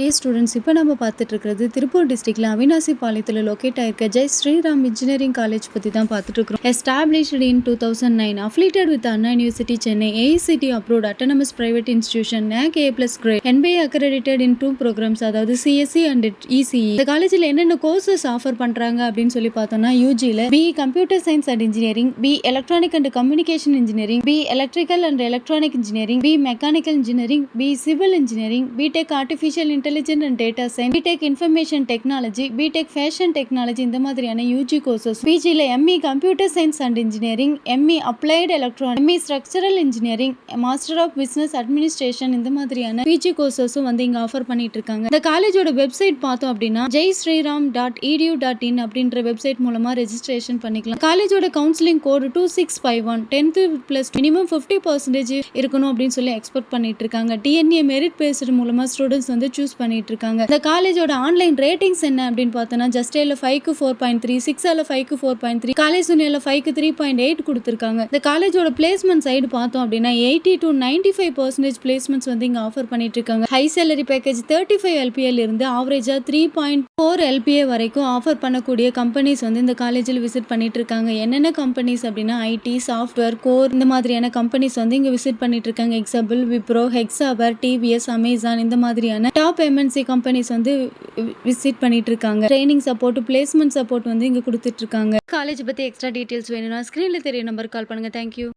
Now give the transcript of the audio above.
டே students, இப்போ நம்ம பார்த்துட்டு இருக்கிறது திருப்பூர் டிஸ்ட்ரிக்ட்ல அவினாசி பாளையத்தில் லொக்கேட் ஆயிருக்க ஜெய் ஸ்ரீராம் இன்ஜினியரிங் காலேஜ் பற்றி தான் பார்த்துட்டு இருக்கிறோம். Established in 2009, affiliated with Anna university Chennai, AICTE approved autonomous private institution, NAC A+ grade, NBA accredited in 2 programs, அதாவது CSE and ECE. இந்த காலேஜில் என்னென்ன கோர்சஸ் ஆஃபர் பண்ணுறாங்க அப்படின்னு சொல்லி பார்த்தோம்னா, யூஜியில் BE computer science and engineering, BE electronic and communication engineering, BE electrical and electronic engineering, BE mechanical engineering, BE civil engineering, BTech artificial intelligent and data science, BTech information technology, BTech fashion technology, இந்த மாதிரியான UG courses. பிஜியில் ME computer science and engineering, ME applied electronic, ME structural engineering, master of business administration, இந்த மாதிரியான PG கோர்சஸும் வந்து இங்க offer பண்ணிட்டு இருக்காங்க. இந்த காலேஜோட வெப்சைட் பார்த்தோம் அப்படின்னா jaysriram.edu.in அப்படின்ற வெப்சைட் மூலமா ரெஜிஸ்ட்ரேஷன் பண்ணிக்கலாம். காலேஜோட கவுன்சிலிங் கோடு 2651, 10th பிளஸ் மினிமம் 50% இருக்கணும் அப்படின்னு சொல்லி எக்ஸ்பெக்ட் பண்ணிட்டு இருக்காங்க. டிஎன்ஏ மெரிட் பேஸ்ட் மூலமா ஸ்டூடெண்ட்ஸ் வந்து சூஸ் பண்ணிட்டு இருக்காங்க. இந்த காலேஜோட ஆன்லைன் ரேட்டிங்ஸ் என்ன அப்படின்னு பார்த்தோம்னா, ஜஸ்ட் ஏல 5க்கு 4.3, 6 5க்கு 4.3, காலேஜ் யூனியர்ல 5க்கு 3.8 கொடுத்திருக்காங்க. இந்த காலேஜோட பிளேஸ்மெண்ட் சைடு பார்த்தோம் அப்படின்னா 80 to 95% பிளேஸ்மெண்ட்ஸ் வந்து இங்க ஆஃபர் பண்ணிட்டு இருக்காங்க. ஹை சேலரி பேக்கேஜ் 35 LPA இருந்து ஆவரேஜா 3.4 LPA வரைக்கும் ஆஃபர் பண்ணக்கூடிய கம்பெனிஸ் வந்து இந்த காலேஜில் விசிட் பண்ணிட்டு இருக்காங்க. என்னென்ன கம்பெனிஸ் அப்படின்னா ஐடி, சாஃப்ட்வேர், கோர், இந்த மாதிரியான கம்பெனிஸ் வந்து இங்க விசிட் பண்ணிட்டு இருக்காங்க. Example Wipro, Hexaware, TVS, Amazon, இந்த மாதிரியான டாப் MNC கம்பெனிஸ் வந்து விசிட் பண்ணிட்டு இருக்காங்க. ட்ரைனிங் சப்போர்ட், பிளேஸ்மெண்ட் சப்போர்ட் வந்து இங்க கொடுத்துட்டு இருக்காங்க. காலேஜ் பத்தி எக்ஸ்ட்ரா டீடைல்ஸ் வேணும்னா ஸ்கிரீன்ல தெரிய நம்பர் கால் பண்ணுங்க. தேங்க்யூ.